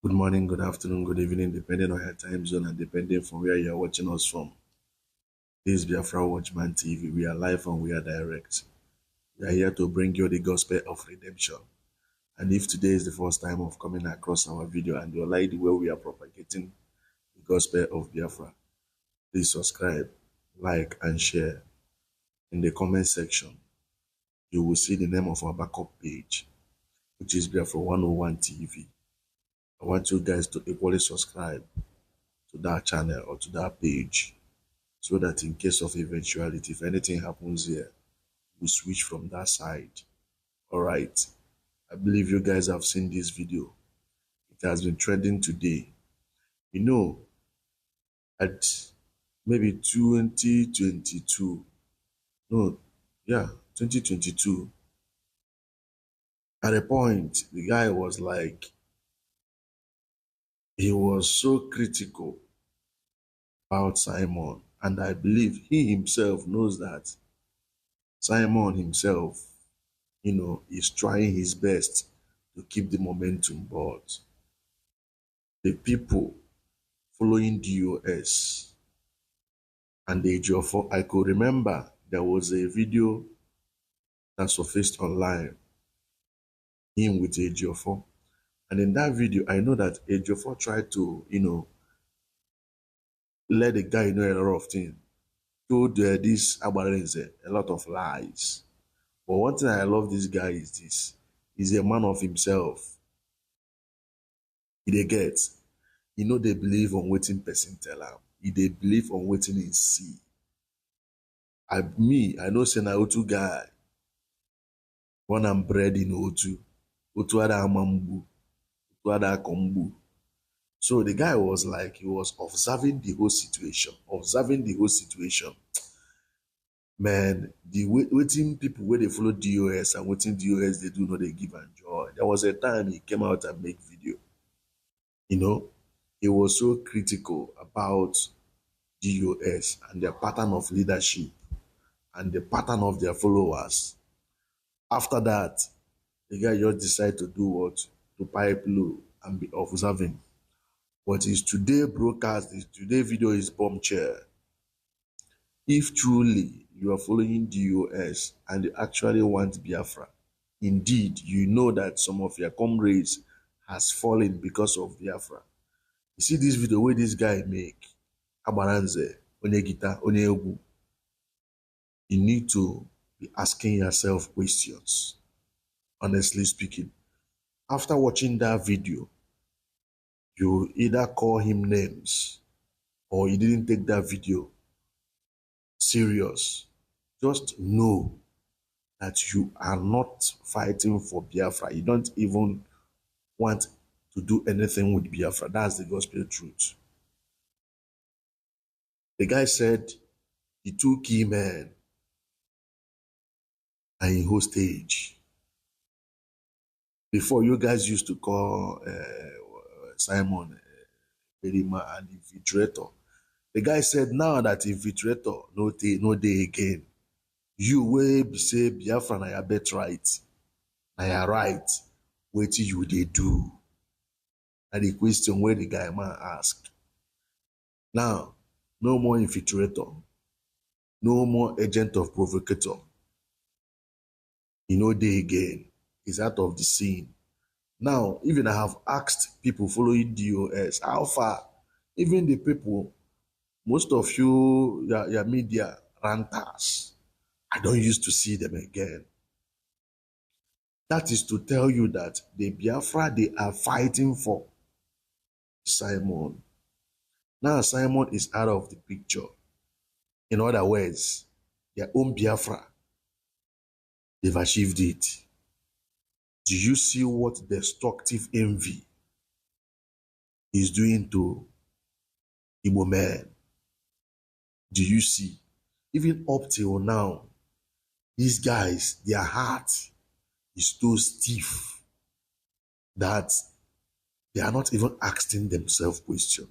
Good morning, good afternoon, good evening, depending on your time zone and depending from where you're watching us from. This is Biafra Watchman TV. We are live and we are direct. We are here to bring you the gospel of redemption. And if today is the first time of coming across our video and you like the way we are propagating the gospel of Biafra, please subscribe, like, and share. In the comment section, you will see the name of our backup page, which is Biafra 101 TV. I want you guys to equally subscribe to that channel or to that page so that in case of eventuality, if anything happens here, we switch from that side. All right. I believe you guys have seen this video. It has been trending today. You know, at maybe 2022, no, yeah, 2022, at a point, the guy was like, he was so critical about Simon. And I believe he himself knows that Simon himself is trying his best to keep the momentum, but the people following DOS and the Ejiofor, I could remember there was a video that surfaced online, him with Ejiofor. And in that video, I know that Ejiofor tried to, let the guy know a lot of things. Told this Agbarenze a lot of lies. But one thing I love this guy is this. He's a man of himself. He dey get. They believe on waiting person tell am. They believe on waiting in see. I know say na Otu guy born and bred in Otu. Otu ada amambu. Otu ada kombu. So the guy was like, he was observing the whole situation. Man, the waiting people where they follow DOS and waiting DOS they do not they give and joy. There was a time he came out and make video. He was so critical about DOS and their pattern of leadership and the pattern of their followers. After that, the guy just decided to do what? To pipe low and be observing. But his today broadcast, his today video is bombshell. If truly you are following DOS and you actually want Biafra, indeed you know that some of your comrades has fallen because of Biafra. You see this video where this guy make, Agbaranze, onye gita, onye egwu, you need to be asking yourself questions. Honestly speaking, after watching that video, you either call him names or you didn't take that video serious. Just know that you are not fighting for Biafra. You don't even want to do anything with Biafra. That's the gospel truth. The guy said the two key men are in hostage. Before, you guys used to call Simon Perima an infiltrator. The guy said now that infiltrator no day again. You will be say Biafra na your birthright, na your right. What you they do? And the question where the guy man asked. Now, no more infiltrator, no more agent of provocateur. Day again. He's out of the scene. Now, even I have asked people following DOS, how far, even the people, most of you, your media ranters, I don't used to see them again. That is to tell you that the Biafra they are fighting for Simon. Now Simon is out of the picture. In other words, their own Biafra, they've achieved it. Do you see what destructive envy is doing to Igbo men? Do you see? Even up till now, these guys, their heart is so stiff that they are not even asking themselves questions.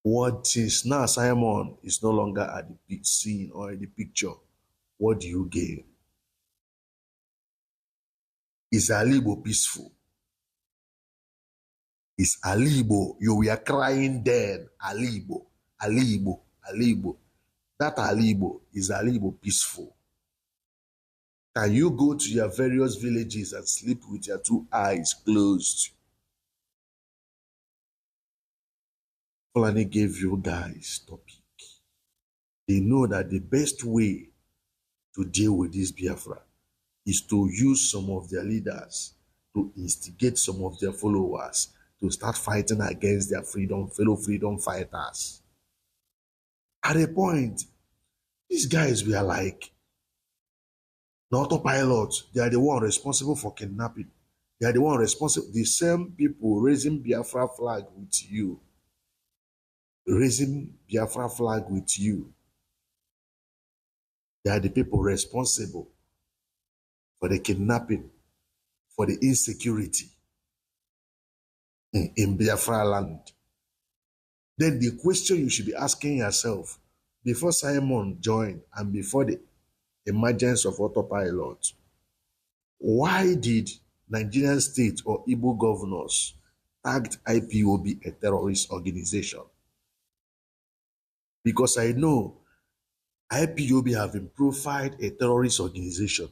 What is now Simon is no longer at the big scene or in the picture? What do you gain? Is Alibo peaceful? It's Alibo. You were crying then. Alibo. Alibo. Alibo. That Alibo is Alibo peaceful. Can you go to your various villages and sleep with your two eyes closed? Fulani gave you guys topic. They know that the best way to deal with this Biafra is to use some of their leaders to instigate some of their followers to start fighting against their fellow freedom fighters. At a point, these guys were like, the autopilot, they are the one responsible for kidnapping. They are the one responsible. The same people raising Biafra flag with you, raising Biafra flag with you, they are the people responsible for the kidnapping, for the insecurity in Biafra land. Then the question you should be asking yourself before Simon joined and before the emergence of autopilot, why did Nigerian state or Igbo governors tagged IPOB a terrorist organization? Because I know IPOB have been profiled a terrorist organization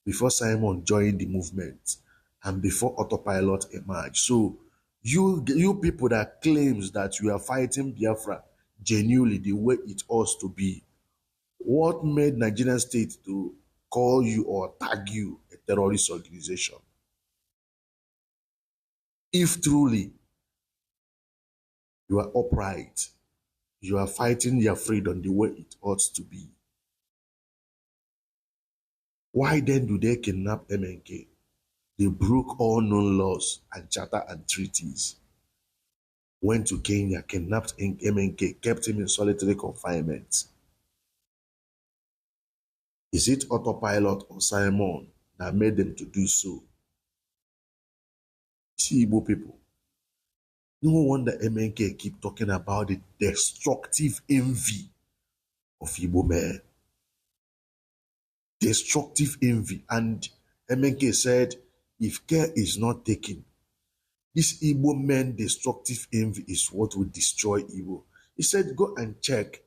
before Simon joined the movement and before autopilot emerged. So you people that claims that you are fighting Biafra genuinely the way it ought to be, what made Nigerian state to call you or tag you a terrorist organization? If truly you are upright, you are fighting your freedom the way it ought to be, why then do they kidnap MNK? They broke all known laws and charter and treaties. Went to Kenya, kidnapped MNK, kept him in solitary confinement. Is it autopilot or Simon that made them to do so? See, Igbo people, no wonder MNK keep talking about the destructive envy of Igbo men. Destructive envy. And MNK said, if care is not taken, this Igbo men destructive envy is what will destroy Igbo. He said, go and check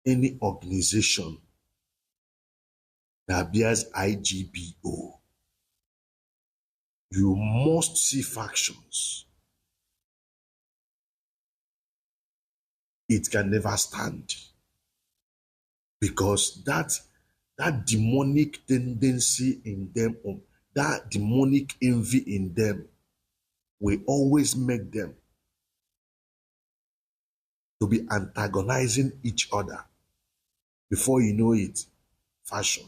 any organization that bears IGBO. You must see factions. It can never stand. Because that demonic tendency in them, that demonic envy in them, will always make them to be antagonizing each other. Before you know it, fashion.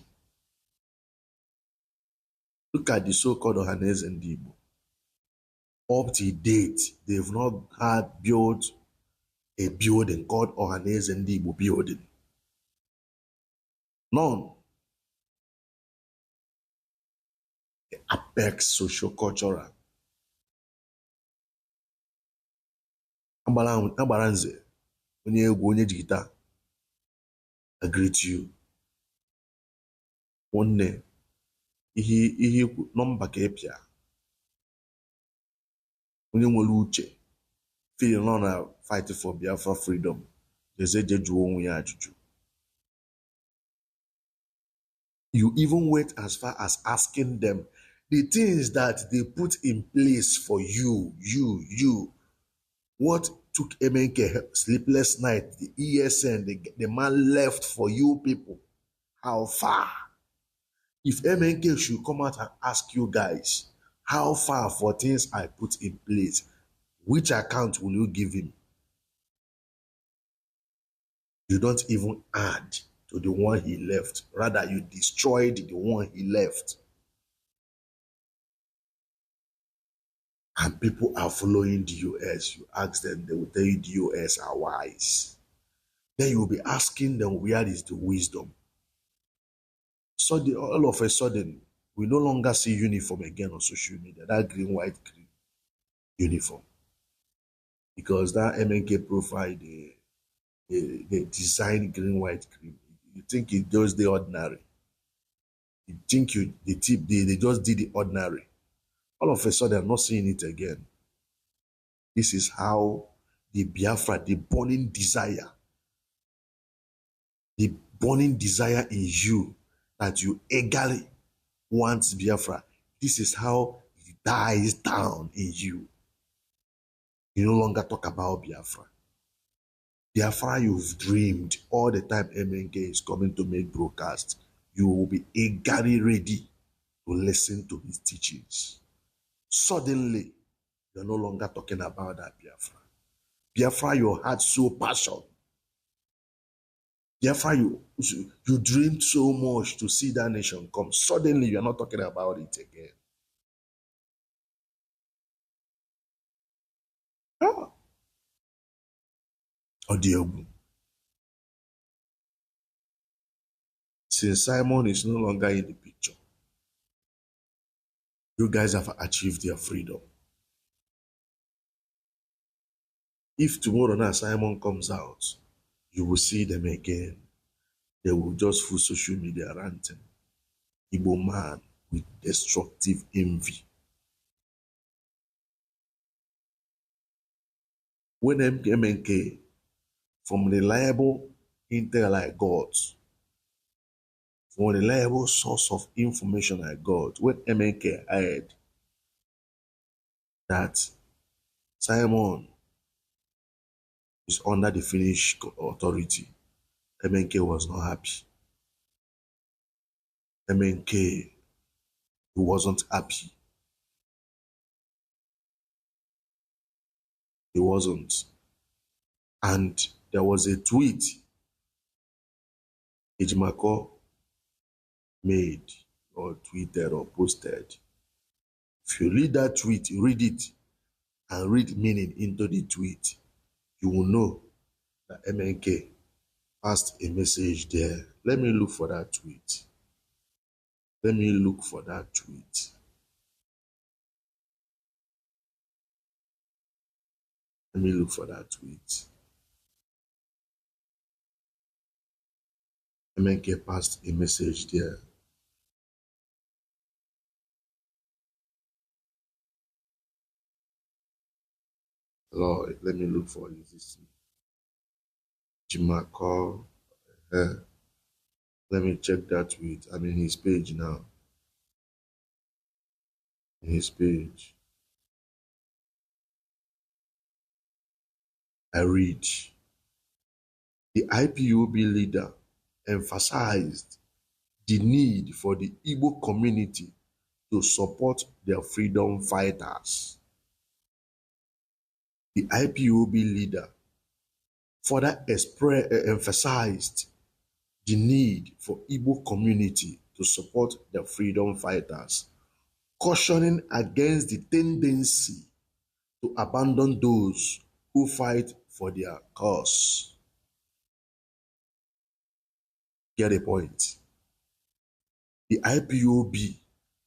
Look at the so-called Ohanese and Igbo. Up to date, they've not had built a building called Ohanese and Igbo building. None. The apex socio-cultural. Ambaranze, onye egwu onye jigita, I greet you. Nwanne, ihe nọmba ka ịpịa. Onye nwere uche, feeling on a fight for Biafra freedom. You even went as far as asking them the things that they put in place for you. What took MNK sleepless night, the ESN, the man left for you people? How far? If MNK should come out and ask you guys, how far for things I put in place, which account will you give him? You don't even add to the one he left. Rather, you destroyed the one he left. And people are following the US. You ask them, they will tell you the US are wise. Then you will be asking them, where is the wisdom? So all of a sudden, we no longer see uniform again on social media, that green, white, green uniform. Because that MNK profile, they design green, white, green. You think it does the ordinary. You think they just did the ordinary. All of a sudden, I'm not seeing it again. This is how the Biafra, the burning desire in you that you eagerly want Biafra. This is how it dies down in you. You no longer talk about Biafra. Biafra you've dreamed all the time MNK is coming to make broadcast. You will be eagerly ready to listen to his teachings. Suddenly, you're no longer talking about that Biafra. Biafra, your heart so passion. Biafra, you dreamed so much to see that nation come. Suddenly, you're not talking about it again. Ah. Odiogu. Since Simon is no longer in the picture, you guys have achieved your freedom. If tomorrow night Simon comes out, you will see them again. They will just full social media ranting. Igbo man with destructive envy. When MNK from reliable intel I got, from reliable source of information I got, when MNK heard that Simon is under the Finnish authority, MNK was not happy. MNK wasn't happy. He wasn't. And there was a tweet Ejimako made or tweeted or posted. If you read that tweet, read it and read meaning into the tweet, you will know that MNK passed a message there. Let me look for that tweet. Let me look for that tweet. Let me look for that tweet. MNK passed a message there. Lord, let me look for it. Jimako. Let me check that tweet. I'm in his page now. In his page. I read. The IPOB leader emphasized the need for the Igbo community to support their freedom fighters. The IPOB leader further emphasized the need for Igbo community to support their freedom fighters, cautioning against the tendency to abandon those who fight for their cause. Get a point? The IPOB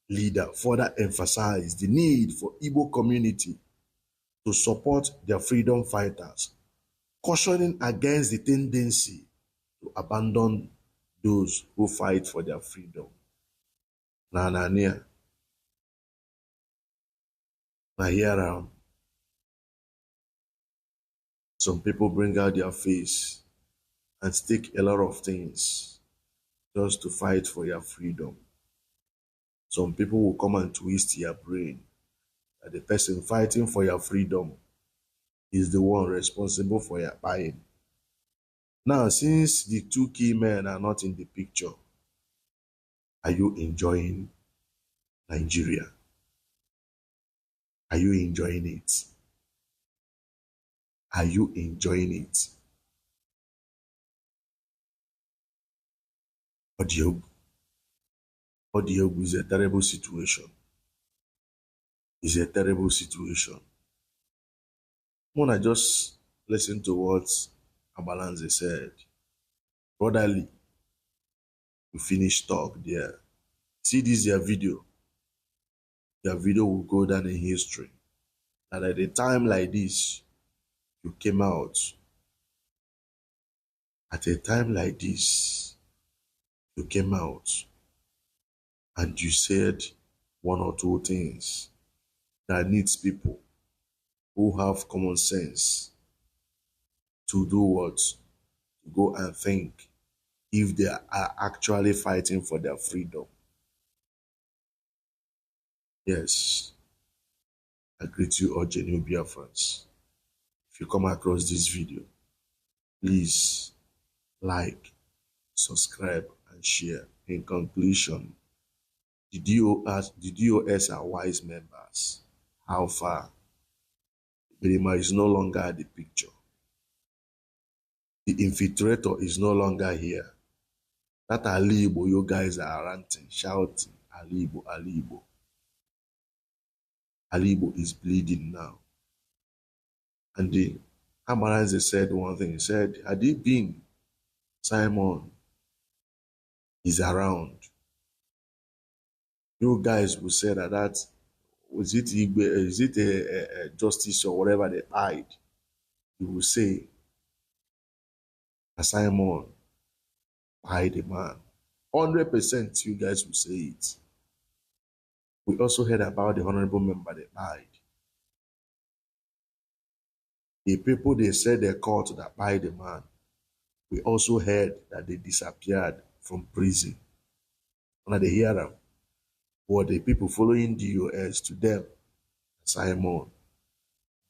leader further emphasized the need for Igbo community to support their freedom fighters, cautioning against the tendency to abandon those who fight for their freedom. Na here some people bring out their face and stick a lot of things just to fight for your freedom. Some people will come and twist your brain that the person fighting for your freedom is the one responsible for your buying. Now, since the two key men are not in the picture, are you enjoying Nigeria? Are you enjoying it? Are you enjoying it? Audio is a terrible situation. It's a terrible situation. Mona just listen to what Abalanze said. Brotherly, we finish talk there. See this your video. Your video will go down in history. And at a time like this, you came out. At a time like this, you came out and you said one or two things that needs people who have common sense to do what? To go and think if they are actually fighting for their freedom. Yes, I greet you all genuine Biafrans. If you come across this video, please like, subscribe, and share. In conclusion, the DOS are wise members. How far? Birima is no longer the picture. The infiltrator is no longer here. That Alibo, you guys are ranting, shouting, Alibo, Alibo. Alibo is bleeding now. And the Amaranze said one thing. He said, had it been Simon is around, you guys will say that was it Igbe, is it a justice or whatever they died? You will say, Simon by the man. 100% you guys will say it. We also heard about the honorable member that died. The people they said they caught that by the man, we also heard that they disappeared from prison. When they hear them, but the people following the US, to them, Simon,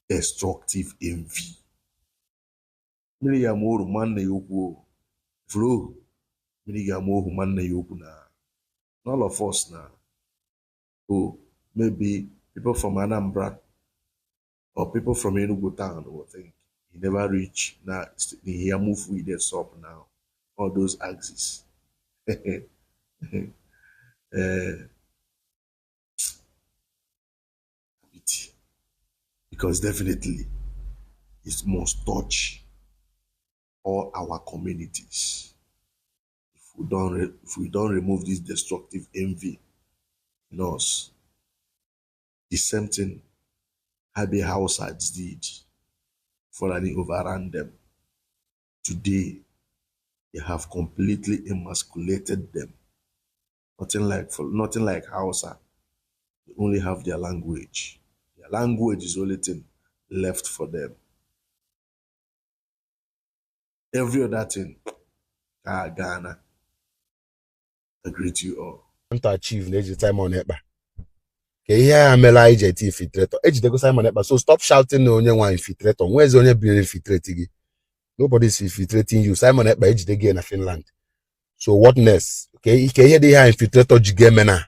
destructive envy. Miliyamoru manne yoku, flo. Miliyamoru manne yoku na. All of us now. So maybe people from Anambra or people from Enugu town will think he never reach now. He move with the up now. All those axes. Because definitely it must touch all our communities. If we don't remove this destructive envy in us, the same thing Happy Households did for any overran them. Today, they have completely emasculated them. Nothing like Hausa. They only have their language. Their language is the only thing left for them. Every other thing, Ghana. I greet you all. To achieve the time on it. Yeah, Mela infiltrator. Ejidego Simon Ekpa. So stop shouting no onye one infiltrator. Where's onye being infiltrating? Nobody's infiltrating you. Simon Ekpa ejidego in Finland. So what next? Okay, you can hear the infiltrator jigemena.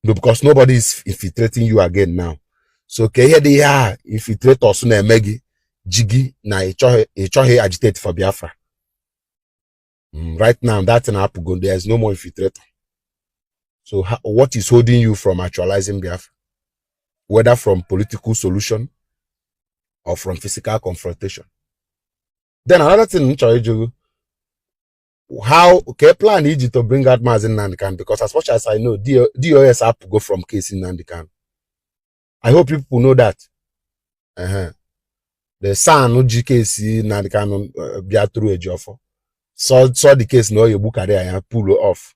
No, because nobody is infiltrating you again now. So can hear the infiltrator soon emegi jigi na echohe agitate for Biafra. Right now, that's an apple. There is no more infiltrator. So what is holding you from actualizing Biafra? Whether from political solution or from physical confrontation. Then another thing, how okay plan Egypt to bring out Mazi Nnamdi Kanu, because as much as I know, DOS have to go from case in Nnamdi Kanu. I hope people know that. The son of GKC Nnamdi Kanu be through a job for. Saw the case no you book and pull off.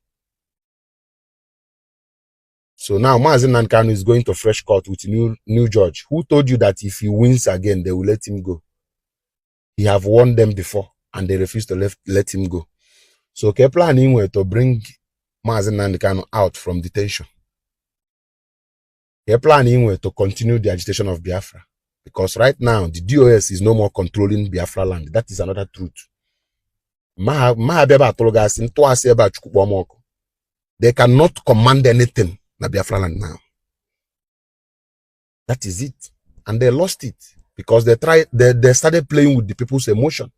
So now Mazi Nnamdi Kanu is going to fresh court with new judge. Who told you that if he wins again, they will let him go? He have won them before and they refused to let him go. So planning were to bring Mazi Nnamdi Kanu out from detention. Planning were to continue the agitation of Biafra. Because right now, the DOS is no more controlling Biafra land. That is another truth. They cannot command anything in Biafra land now. That is it. And they lost it. Because they started playing with the people's emotion.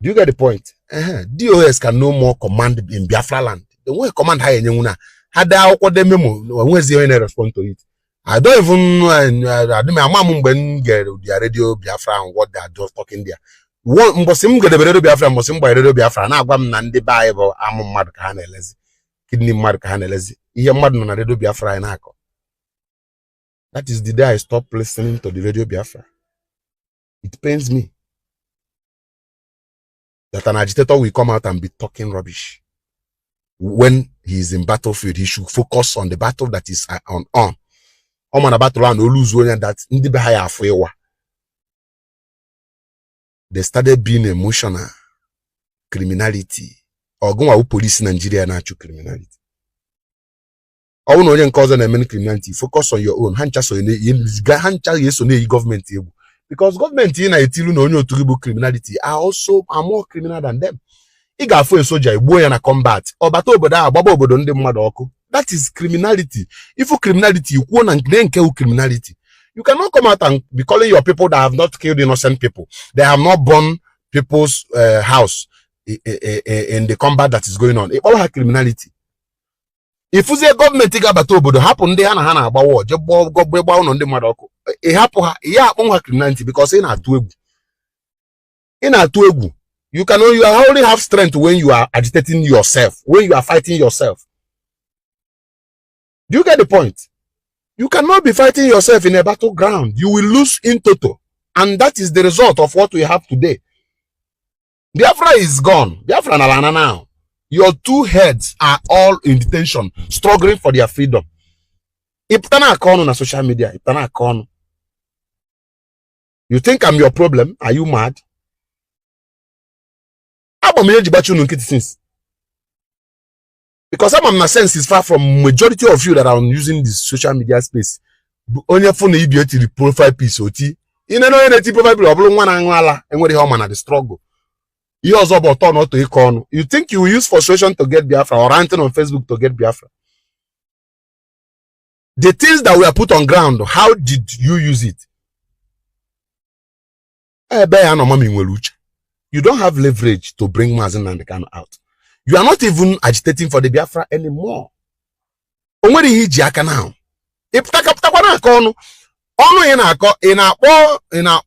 Do you get the point? DOS can no more command in Biafra land. The way command high in had the memo, where's the only respond to it? I don't even know. I don't know the radio Biafra and what they are just talking there. One Mosim get the radio Biafra, Mosim by radio Biafra, and I'm Nandi Bible, I'm mad canelezi, kidney mad canelezi, you're mad on radio Biafra and Ako. That is the day I stopped listening to the radio Biafra. It pains me that an agitator will come out and be talking rubbish. When he is in battlefield, he should focus on the battle that is on. ọ mana battle and lose onye that ndị be ha ya afọ ịwa. They started being emotional. Criminality. Ogunwa police Nigeria na-achụ criminality. Ọwụ na onye nke ọzọ na-eme criminality, focus on your own. Hancha yeso na government egwu. Because government na etilu na onye otu gị bụ criminality are more criminal than them. Ị ga-afụ a soldier igbuo ya na combat. Ọbata obodo a gbaba obodo ndị mmadụ ọkụ. That is criminality. If you criminality, you kwuo na nke criminality. You cannot come out and be calling your people that have not killed innocent people. They have not burned people's house in the combat that is going on. It all has criminality. If you say government ga-abata obodo hapụ ndị ha na agba war je gba ụlọ ndị mmadụ ọkụ, hapụ ha ha criminality because ị na-atụ egwu. You only have strength when you are agitating yourself, when you are fighting yourself. Do you get the point? You cannot be fighting yourself in a battleground. You will lose in total. And that is the result of what we have today. Biafra is gone. Biafra na now. Your two heads are all in detention, struggling for their freedom. Iptana akonu na social media. Iptana akonu. You think I'm your problem? Are you mad? Because some of my sense is far from majority of you that are using this social media space. Only phone idiot the profile piece oti. In an only profile piece of one anguala and what the home and the struggle. You also about turn out to icon. You think you will use frustration to get Biafra or ranting on Facebook to get Biafra? The things that were put on ground, how did you use it? You don't have leverage to bring Nnamdi Kanu out. You are not even agitating for the Biafra anymore. Onwere ihe ji aka now. Iptakaptakwa na akonu. Onu ina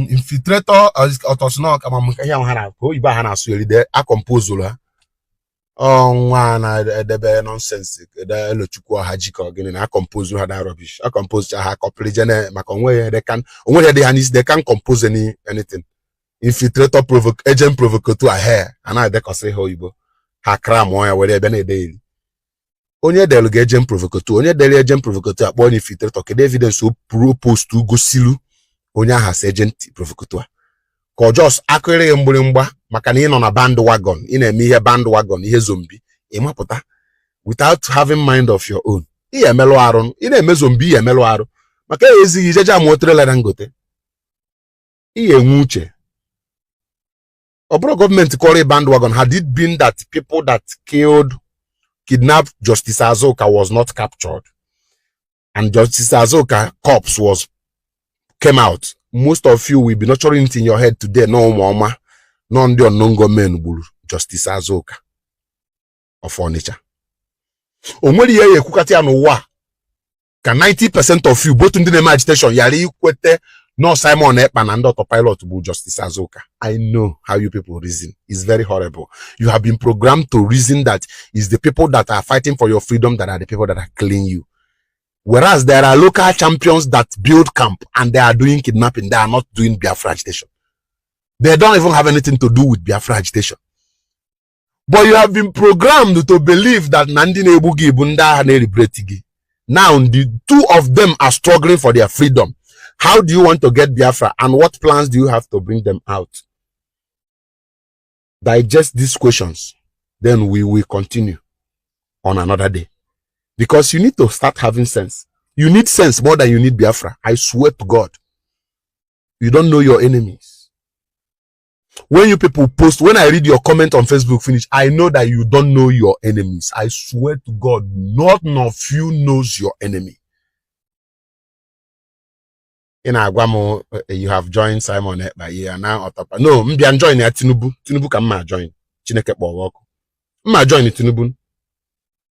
infiltrator otosno kama mkaya hana ko iba hana sueli de a compose la. Nwa na edebe nonsense de lochukwu haji ka ogini na compose ha da rubbish. A compose ha couple jene maka onwe they can compose anything. Infiltrator agent provocateur here and I say how you ha cram on where ebe na daily onye delegate agent provocateur onye delegate agent provocateur akpọ infiltrator ke evidence o propose to go silu onye has agent provocateur ko just akere mgbirigba maka na ị nọ na bandwagon ị na-eme ihe bandwagon ihe zombie ị mapụta without having mind of your own ị emelu arụ ị na-eme zombie ị emelu arụ maka ezighi jeje amotrela na ngote ị enwe uche. Obro government called bandwagon. Had it been that people that kidnapped Justice Azoka was not captured, and Justice Azoka corpse came out, most of you will be nurturing it in your head today. No mama, none the unknown men will Justice Azoka of furniture. Omweli ye kukati anuwa. Can 90% of you both in the agitation yari kwete no Simon Ekpan and autopilot will Justice Azoka. I know how you people reason. It's very horrible. You have been programmed to reason that it's the people that are fighting for your freedom that are the people that are killing you. Whereas there are local champions that build camp and they are doing kidnapping. They are not doing Biafra agitation. They don't even have anything to do with Biafra agitation. But you have been programmed to believe that Nandi Nebugi Bunda Haneri. Now the two of them are struggling for their freedom. How do you want to get Biafra and what plans do you have to bring them out? Digest these questions. Then we will continue on another day. Because you need to start having sense. You need sense more than you need Biafra. I swear to God. You don't know your enemies. When you people post, when I read your comment on Facebook finish, I know that you don't know your enemies. I swear to God, none of you knows your enemy. In Aguamo, you have joined Simon Ekpa here now. No, I'm joining at Tinubu. Tinubu can join. Chineke Bawoko. I'm joining Tinubu.